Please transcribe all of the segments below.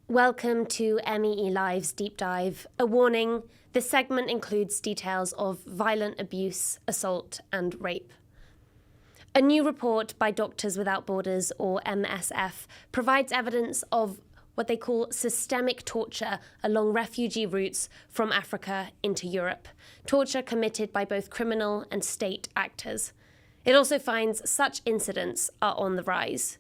Welcome to MEELive's Deep Dive. A warning, this segment includes details of violent abuse, assault and rape. A new report by Doctors Without Borders, or MSF, provides evidence of what they call systemic torture along refugee routes from Africa into Europe, torture committed by both criminal and state actors. It also finds such incidents are on the rise.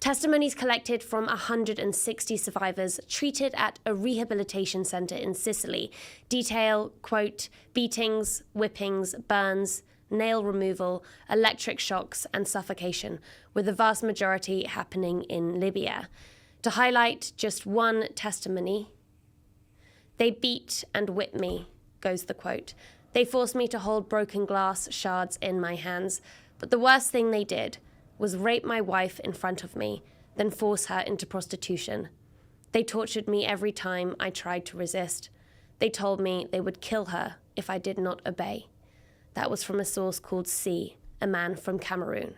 Testimonies collected from 160 survivors treated at a rehabilitation centre in Sicily detail, quote, beatings, whippings, burns, nail removal, electric shocks and suffocation, with the vast majority happening in Libya. To highlight just one testimony, "They beat and whipped me," goes the quote. "They forced me to hold broken glass shards in my hands, but the worst thing they did was rape my wife in front of me, then force her into prostitution. They tortured me every time I tried to resist. They told me they would kill her if I did not obey." That was from a source called C, a man from Cameroon.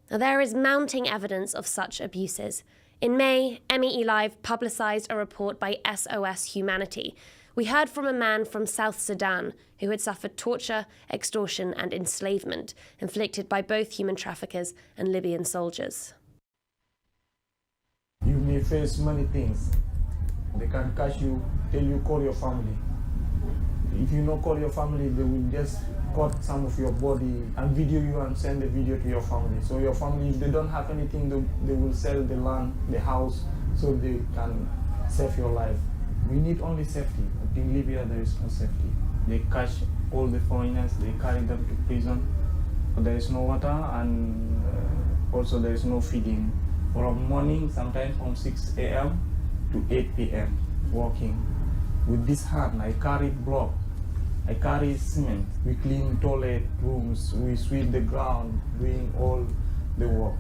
Now, there is mounting evidence of such abuses. In May, MEELive publicised a report by SOS Humanity. We heard from a man from South Sudan who had suffered torture, extortion and enslavement inflicted by both human traffickers and Libyan soldiers. You may face many things. They can catch you, tell you call your family. If you not call your family, they will just cut some of your body and video you and send the video to your family. So your family, if they don't have anything, they will sell the land, the house, so they can save your life. We need only safety. In Libya, there is no safety. They catch all the foreigners, they carry them to prison. But there is no water and also there is no feeding. From morning, sometimes from 6 a.m. to 8 p.m. walking. With this hand, I carry block, I carry cement. We clean toilet rooms, we sweep the ground, doing all the work.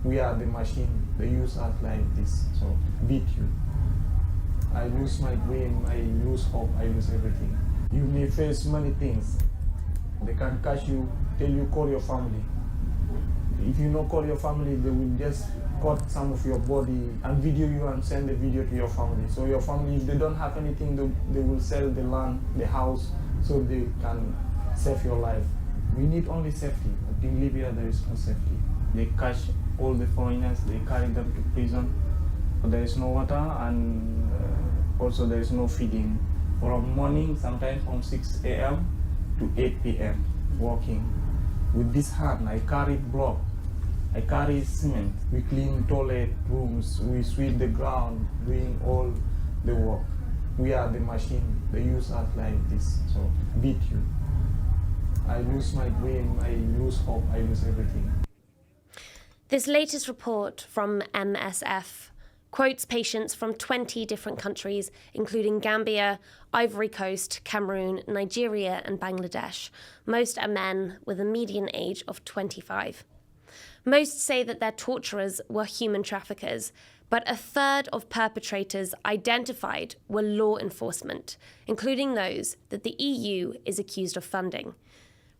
We are the machine. They use us like this, so beat you. I lose my dream, I lose hope, I lose everything. You may face many things. They can catch you, tell you call your family. If you not call your family, they will just cut some of your body and video you and send the video to your family. So your family, if they don't have anything, they will sell the land, the house, so they can save your life. We need only safety. In Libya, there is no safety. They catch all the foreigners, they carry them to prison. But there is no water and also there is no feeding. From morning, sometimes from 6 a.m. to 8 p.m. walking. With this hand, I carry block, I carry cement. We clean toilet rooms, we sweep the ground, doing all the work. We are the machine. They use us like this, so beat you. I lose my dream, I lose hope, I lose everything. This latest report from MSF quotes patients from 20 different countries, including Gambia, Ivory Coast, Cameroon, Nigeria and Bangladesh. Most are men with a median age of 25. Most say that their torturers were human traffickers, but a third of perpetrators identified were law enforcement, including those that the EU is accused of funding.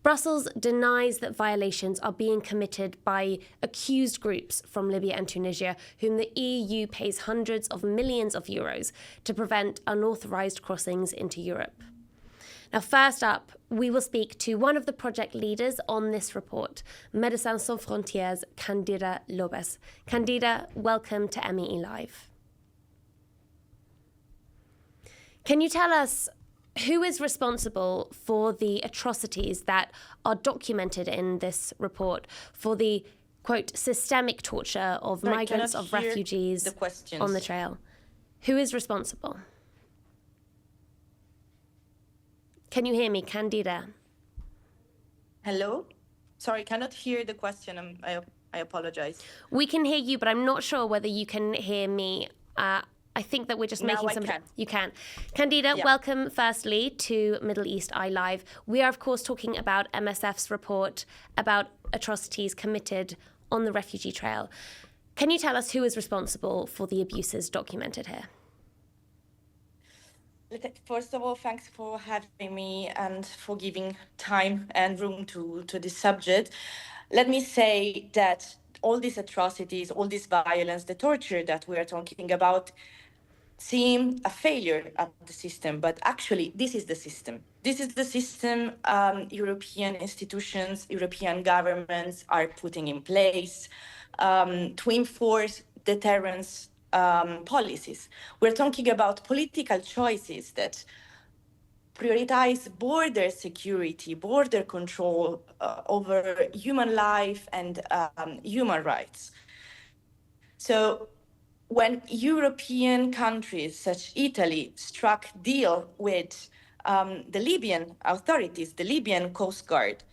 Brussels denies that violations are being committed by accused groups from Libya and Tunisia, whom the EU pays hundreds of millions of euros to prevent unauthorised crossings into Europe. Now, first up, we will speak to one of the project leaders on this report, Médecins Sans Frontières' Candida Lobes. Candida, welcome to MEELive. Can you tell us who is responsible for the atrocities that are documented in this report, for the, quote, systemic torture of migrants, of refugees on the trail? Who is responsible? Can you hear me, Candida? Hello? Sorry, cannot hear the question. I apologize. We can hear you, but I'm not sure whether you can hear me. I think that we're just making some... You can. Candida, yeah. Welcome firstly to Middle East iLive. We are, of course, talking about MSF's report about atrocities committed on the refugee trail. Can you tell us who is responsible for the abuses documented here? First of all, thanks for having me and for giving time and room to this subject. Let me say that all these atrocities, all this violence, the torture that we are talking about seem a failure of the system, but actually this is the system. This is the system European institutions, European governments are putting in place to enforce deterrence policies. We're talking about political choices that prioritize border security, border control over human life and human rights. So when European countries such Italy struck deal with the Libyan authorities, the Libyan Coast Guard,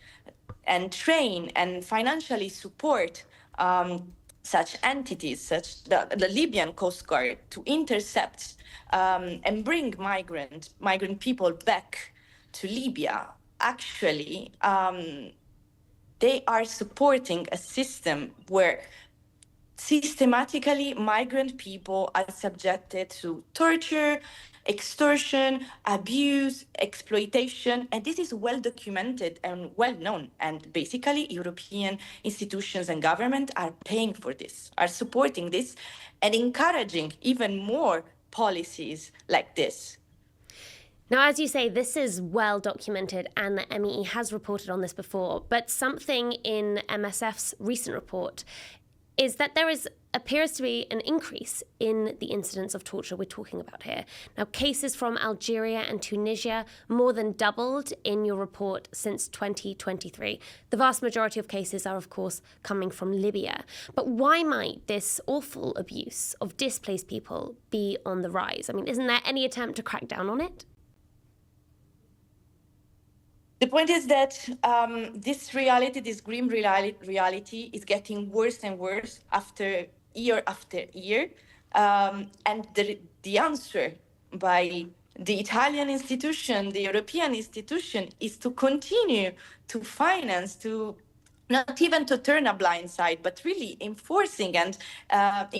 and train and financially support such entities, such the Libyan Coast Guard, to intercept and bring migrant people back to Libya, actually, they are supporting a system where systematically migrant people are subjected to torture, extortion, abuse, exploitation, and this is well documented and well known. And basically European institutions and government are paying for this, are supporting this, and encouraging even more policies like this. Now, as you say, this is well documented and the MEE has reported on this before, but something in MSF's recent report is that there appears to be an increase in the incidence of torture we're talking about here. Now, cases from Algeria and Tunisia more than doubled in your report since 2023. The vast majority of cases are, of course, coming from Libya. But why might this awful abuse of displaced people be on the rise? I mean, isn't there any attempt to crack down on it? The point is that this reality, this grim reality, is getting worse and worse after year. And the answer by the Italian institution, the European institution, is to continue to finance, to not even to turn a blind side, but really enforcing and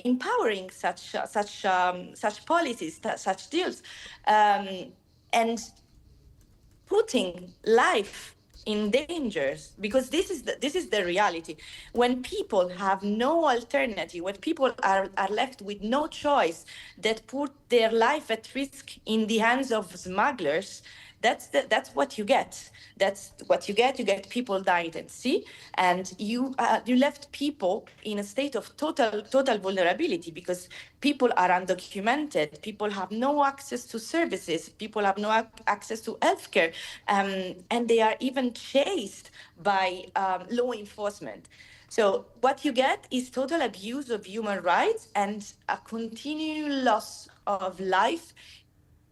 empowering such policies, such deals, and putting life in dangers, because this is the reality. When people have no alternative, when people are left with no choice, that put their life at risk in the hands of smugglers, that's what you get. That's what you get. You get people dying at sea, and you left people in a state of total vulnerability, because people are undocumented. People have no access to services. People have no access to healthcare, and they are even chased by law enforcement. So what you get is total abuse of human rights and a continual loss of life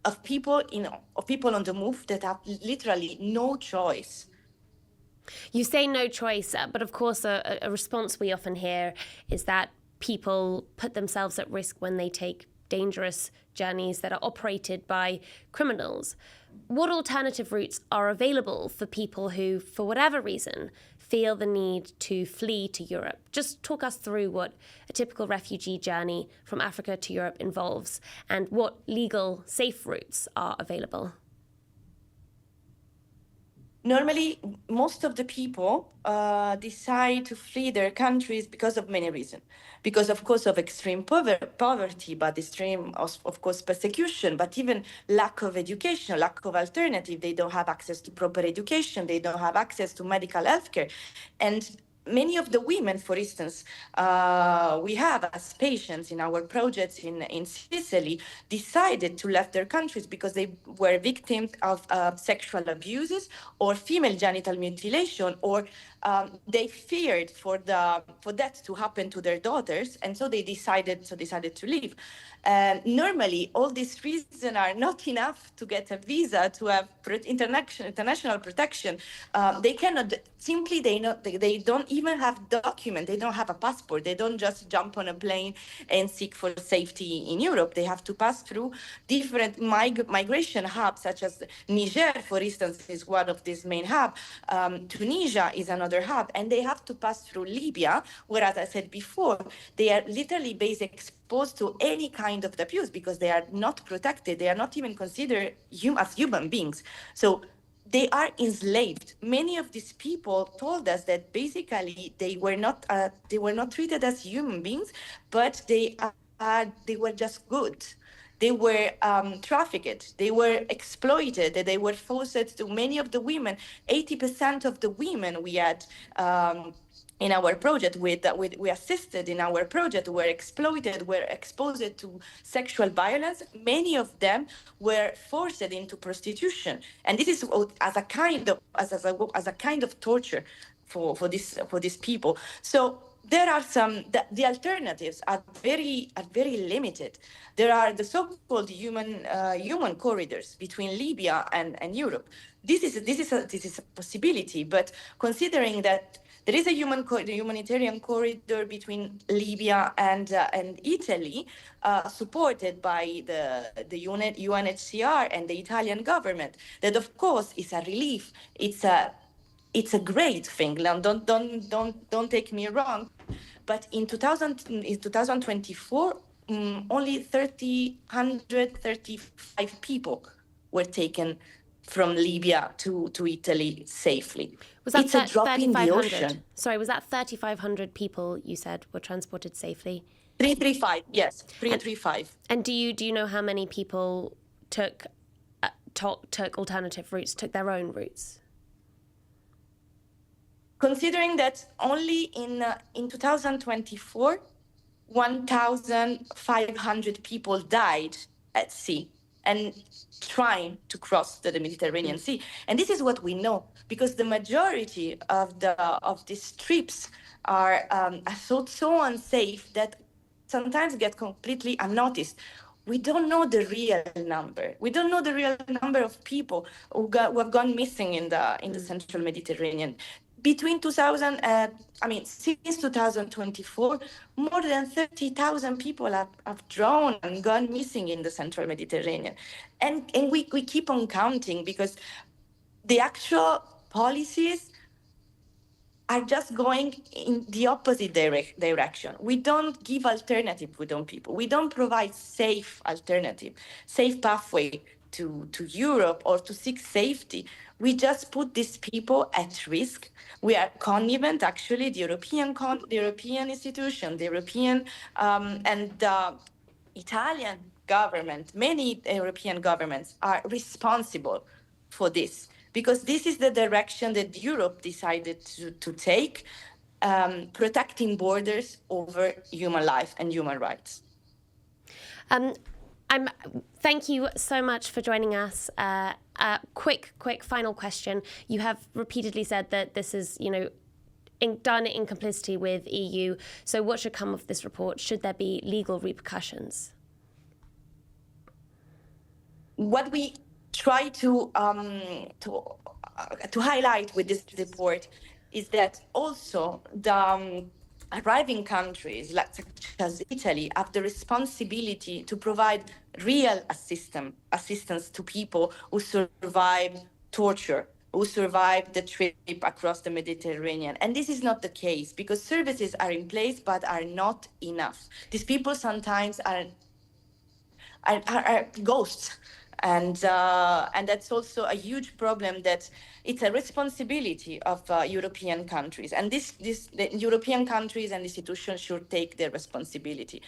of people on the move that have literally no choice. You say no choice, but of course a response we often hear is that people put themselves at risk when they take dangerous journeys that are operated by criminals. What alternative routes are available for people who, for whatever reason, feel the need to flee to Europe? Just talk us through what a typical refugee journey from Africa to Europe involves and what legal, safe routes are available. Normally, most of the people decide to flee their countries because of many reasons. Because, of course, of extreme poverty, but extreme, of course, persecution, but even lack of education, lack of alternative. They don't have access to proper education. They don't have access to medical health care. And many of the women, for instance, we have as patients in our projects in Sicily, decided to leave their countries because they were victims of sexual abuses or female genital mutilation, or they feared for that to happen to their daughters, and so they decided to leave. Normally, all these reasons are not enough to get a visa, to have international protection. They cannot simply. They don't even have document. They don't have a passport. They don't just jump on a plane and seek for safety in Europe. They have to pass through different migration hubs, such as Niger, for instance, is one of these main hubs. Tunisia is another hub, and they have to pass through Libya, where, as I said before, they are literally exposed to any kind of abuse because they are not protected. They are not even considered as human beings. So they are enslaved. Many of these people told us that basically they were not treated as human beings, but they were just good. they were trafficked, they were exploited, they were forced to, many of the women, 80% of the women we had in our project we assisted in our project were exploited, were exposed to sexual violence. Many of them were forced into prostitution, and this is as a kind of torture for these people. So there are the alternatives are very limited. There are the so-called human corridors between Libya and Europe. This is a possibility, but considering that there is a humanitarian corridor between Libya and Italy, supported by the UNHCR and the Italian government. That, of course, is a relief. It's a great thing. Don't take me wrong, but in 2024, only 135 people were taken from Libya to Italy safely. Was that it's a drop in the 3,500? ocean. Sorry, was that 3,500 people you said were transported safely? 335, yes, 335. And do you know how many people took alternative routes, took their own routes? Considering that only in 2024, 1,500 people died at sea and trying to cross the Mediterranean Sea. And this is what we know, because the majority of these trips are so unsafe that sometimes get completely unnoticed. We don't know the real number. We don't know the real number of people who have gone missing in the central Mediterranean. Between since 2024, more than 30,000 people have drowned and gone missing in the central Mediterranean. And we keep on counting, because the actual policies are just going in the opposite direction. We don't give alternative to those people. We don't provide safe alternative, safe pathway to Europe or to seek safety. We just put these people at risk. We are connivant, actually, the European institution, the European and the Italian government, many European governments are responsible for this, because this is the direction that Europe decided to take, protecting borders over human life and human rights. Thank you so much for joining us. Quick final question. You have repeatedly said that this is, done in complicity with EU. So what should come of this report? Should there be legal repercussions? What we try to highlight with this report is that also the arriving countries, such as Italy, have the responsibility to provide real assistance to people who survive torture, who survive the trip across the Mediterranean. And this is not the case, because services are in place but are not enough. These people sometimes are ghosts. And that's also a huge problem, that it's a responsibility of European countries. And the European countries and institutions should take their responsibility.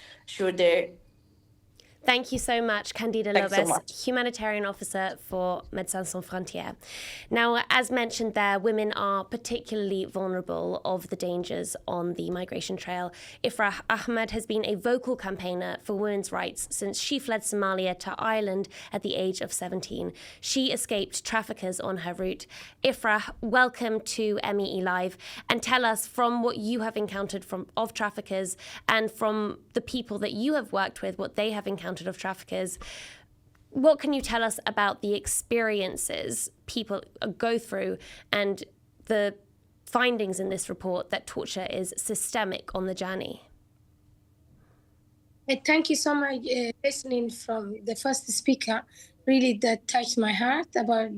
Thank you so much, Candida Thanks Lobes, so much. Humanitarian Officer for Médecins Sans Frontières. Now, as mentioned there, women are particularly vulnerable of the dangers on the migration trail. Ifrah Ahmad has been a vocal campaigner for women's rights since she fled Somalia to Ireland at the age of 17. She escaped traffickers on her route. Ifrah, welcome to MEELive, and tell us, from what you have encountered of traffickers and from the people that you have worked with, what they have encountered of traffickers. What can you tell us about the experiences people go through and the findings in this report that torture is systemic on the journey? Thank you so much. Listening from the first speaker, really that touched my heart about,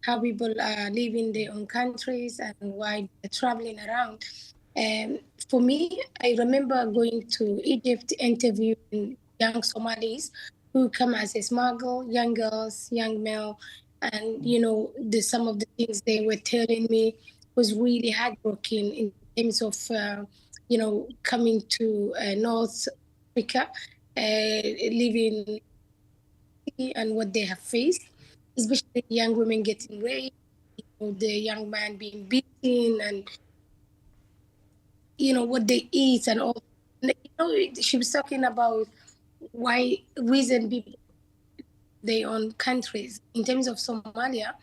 how people are leaving their own countries and why they're traveling around. For me, I remember going to Egypt, interviewing young Somalis who come as a smuggle, young girls, young male. And, some of the things they were telling me was really heartbreaking in terms of, coming to North Africa, living and what they have faced, especially young women getting raped, the young man being beaten, and what they eat and all. She was talking about why reason people their own countries. In terms of Somalia,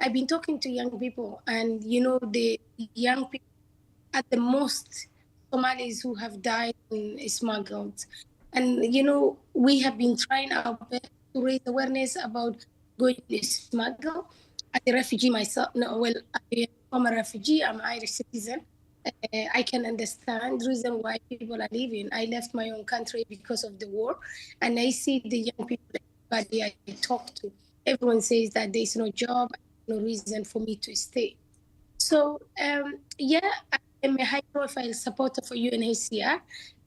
I've been talking to young people, and the young people at the most Somalis who have died and smuggled. And we have been trying our best to raise awareness about going to smuggle. As a refugee myself, no, well, I'm a refugee. I'm an Irish citizen. I can understand the reason why people are leaving. I left my own country because of the war, and I see the young people, everybody I talk to, everyone says that there's no job, no reason for me to stay. So yeah, I am a high-profile supporter for UNHCR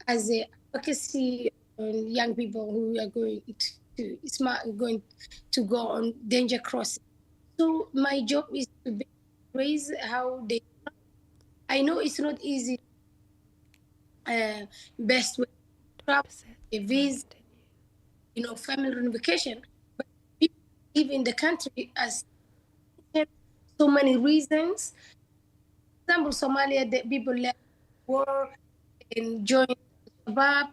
as a advocacy on young people who are going to go on danger crossing. So my job is to raise how they. I know it's not easy. Best way to travel, a visa, family reunification, but people live in the country as so many reasons. For example, Somalia, the people left war and joined Shabab,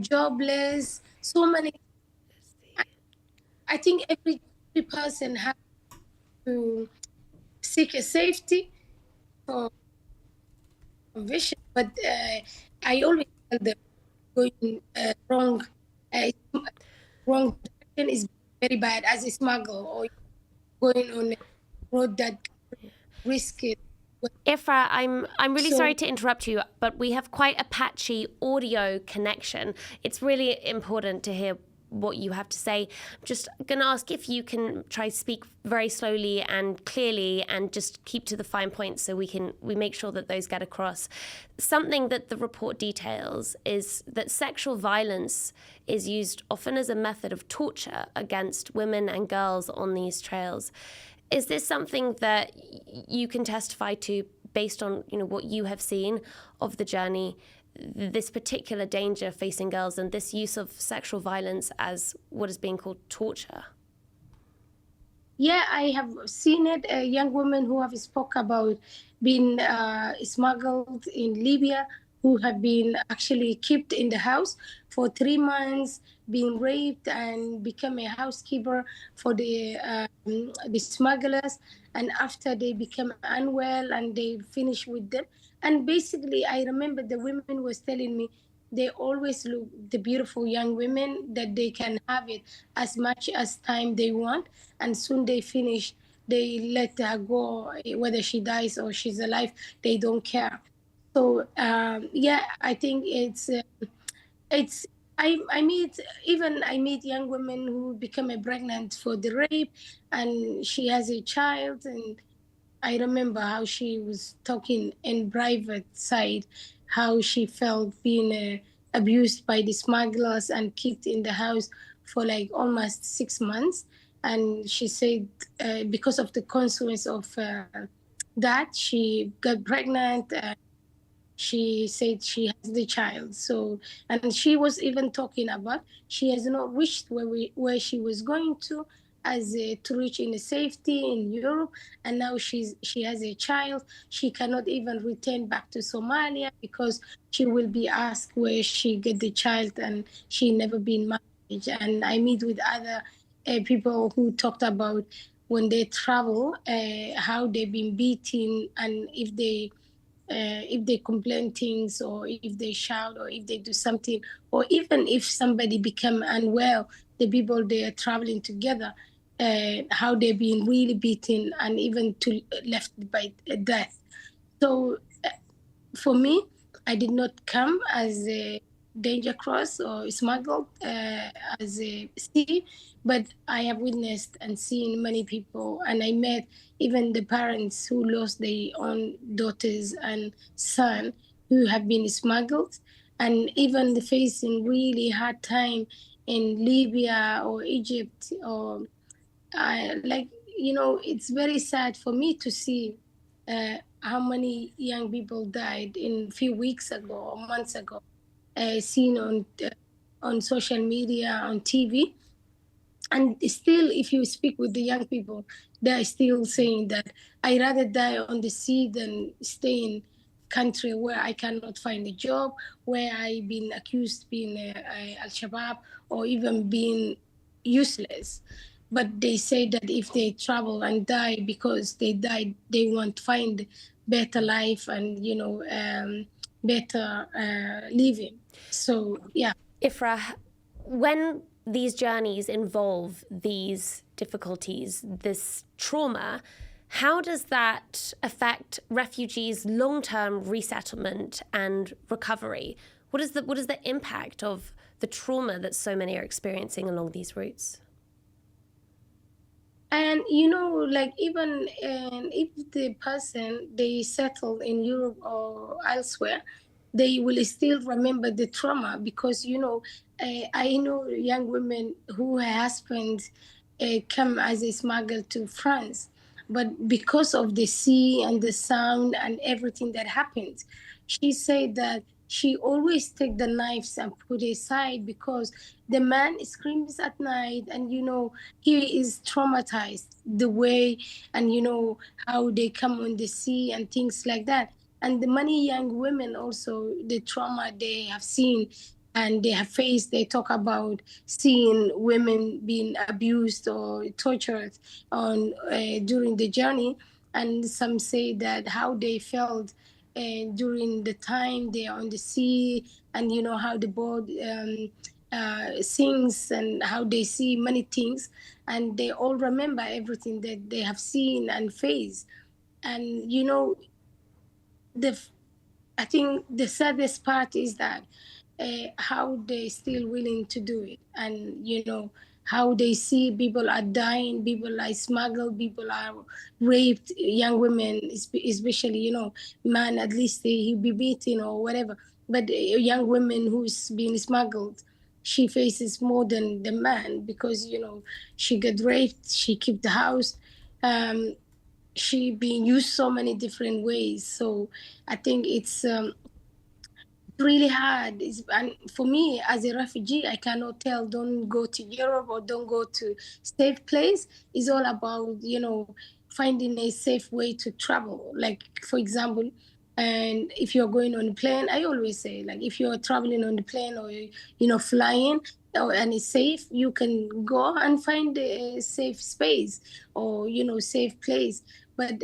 jobless, so many. I think every person has to seek a safety for vision, but I always tell them going wrong direction is very bad as a smuggle or going on a road that risk it. Ifrah, I'm really sorry to interrupt you, but we have quite a patchy audio connection. It's really important to hear what you have to say. I'm just going to ask if you can try to speak very slowly and clearly and just keep to the fine points so we make sure that those get across. Something that the report details is that sexual violence is used often as a method of torture against women and girls on these trails. Is this something that you can testify to based on what you have seen of the journey, this particular danger facing girls and this use of sexual violence as what is being called torture? Yeah, I have seen it. A young woman who have spoke about being smuggled in Libya, who have been actually kept in the house for 3 months, being raped and become a housekeeper for the smugglers. And after they become unwell and they finish with them. And basically, I remember the women was telling me they always look the beautiful young women that they can have it as much as time they want, and soon they finish, they let her go, whether she dies or she's alive, they don't care. So yeah, I think it's I meet young women who become pregnant for the rape, and she has a child. And I remember how she was talking in private side, how she felt being abused by the smugglers and kept in the house for like almost 6 months. And she said because of the consequence of that, she got pregnant. She said she has the child. So, and she was even talking about she has not reached where she was going to, as to reach in safety in Europe, and now she has a child. She cannot even return back to Somalia because she will be asked where she get the child, and she never been married. And I meet with other people who talked about when they travel, how they've been beaten, and if they complain things, or if they shout, or if they do something, or even if somebody become unwell, the people they are traveling together, how they're being really beaten and even to left by death. So for me, I did not come as a danger cross or smuggled as a sea, but I have witnessed and seen many people, and I met even the parents who lost their own daughters and son who have been smuggled, and even facing really hard time in Libya or Egypt, or it's very sad for me to see how many young people died in a few weeks ago or months ago, seen on social media, on TV. And still, if you speak with the young people, they're still saying that I rather die on the sea than stay in country where I cannot find a job, where I've been accused being Al-Shabaab, or even being useless. But they say that if they travel and die because they died, they want to find better life and, better living. So, yeah. Ifrah, when these journeys involve these difficulties, this trauma, how does that affect refugees' long-term resettlement and recovery? What is the impact of the trauma that so many are experiencing along these routes? And like, even if the person they settled in Europe or elsewhere, they will still remember the trauma, because I know young women who husbands come as a smuggler to France, but because of the sea and the sound and everything that happens, she said that she always take the knives and put it aside, because the man screams at night, and he is traumatized the way, and how they come on the sea and things like that. And the many young women also, the trauma they have seen and they have faced, they talk about seeing women being abused or tortured on during the journey. And some say that how they felt during the time they are on the sea, and how the boat sings, and how they see many things, and they all remember everything that they have seen and faced. And the I think the saddest part is that how they still willing to do it, and how they see people are dying, people are smuggled, people are raped, young women, especially man, at least he'll be beaten or whatever. But young women who's being smuggled, she faces more than the man, because she get raped, she keep the house, she being used so many different ways. So I think it's really hard. And for me as a refugee, I cannot tell don't go to Europe or don't go to safe place. It's all about finding a safe way to travel. Like, for example, and if you're going on a plane, I always say, like, if you're traveling on the plane, or flying, and it's safe, you can go and find a safe space, or safe place. But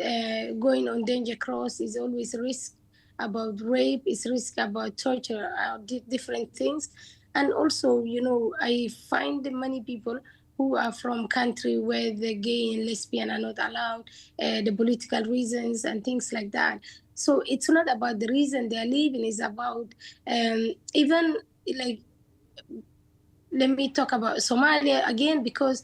going on danger cross is always a risk about rape, is risk about torture, different things. And also, I find many people who are from country where the gay and lesbian are not allowed, the political reasons and things like that. So it's not about the reason they are leaving, it's about even, like, let me talk about Somalia again, because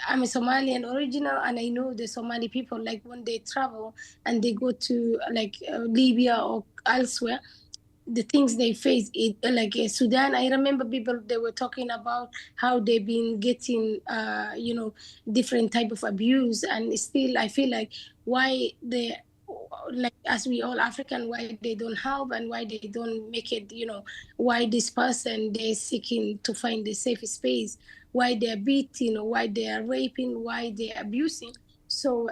I'm a Somalian original, and I know the Somali people, like, when they travel and they go to, like, Libya or elsewhere, the things they face, it like Sudan. I remember people, they were talking about how they've been getting different type of abuse. And still I feel like, why they, like, as we all African, why they don't help, and why they don't make it, why this person they're seeking to find a safe space, why they're beating, or why they are raping, why they're abusing. So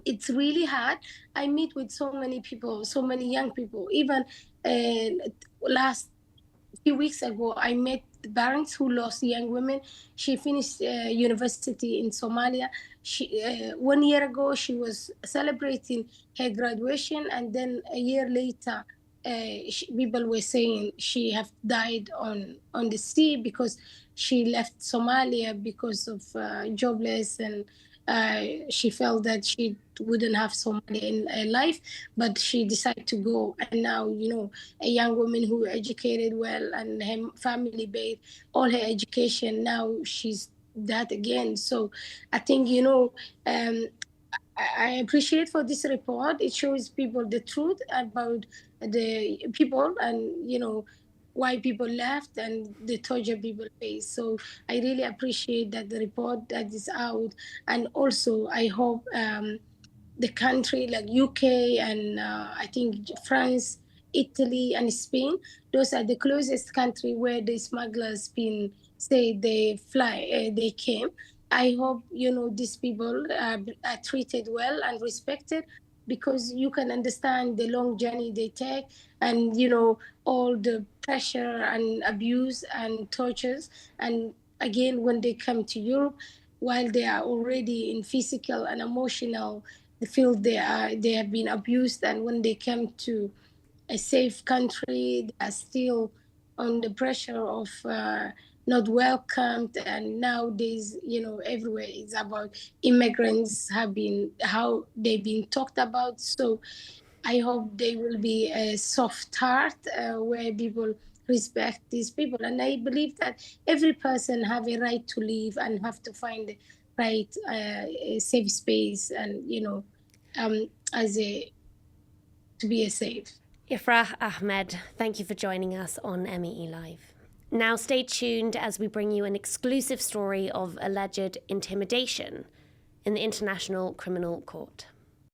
it's really hard. I meet with so many people, so many young people. Even last few weeks ago, I met parents who lost young women. She finished university in Somalia. She 1 year ago she was celebrating her graduation, and then a year later, people were saying she have died on the sea, because she left Somalia because of jobless, and she felt that she wouldn't have Somalia in her life, but she decided to go. And now, a young woman who educated well, and her family paid all her education. Now she's that again. So I think, I appreciate for this report. It shows people the truth about the people, and why people left, and the torture people face. So I really appreciate that the report that is out. And also I hope the country like UK and I think France, Italy and Spain. Those are the closest country where the smugglers been say they came. I hope these people are treated well and respected, because you can understand the long journey they take, and all the pressure and abuse and tortures. And again, when they come to Europe, while they are already in physical and emotional the field, they have been abused, and when they come to a safe country, they are still on the pressure of not welcomed. And nowadays, everywhere is about immigrants have been how they've been talked about. So I hope they will be a soft heart where people respect these people. And I believe that every person have a right to live and have to find the right a safe space, and as a to be a safe. Ifrah Ahmad, thank you for joining us on MEELive. Now stay tuned as we bring you an exclusive story of alleged intimidation in the International Criminal Court.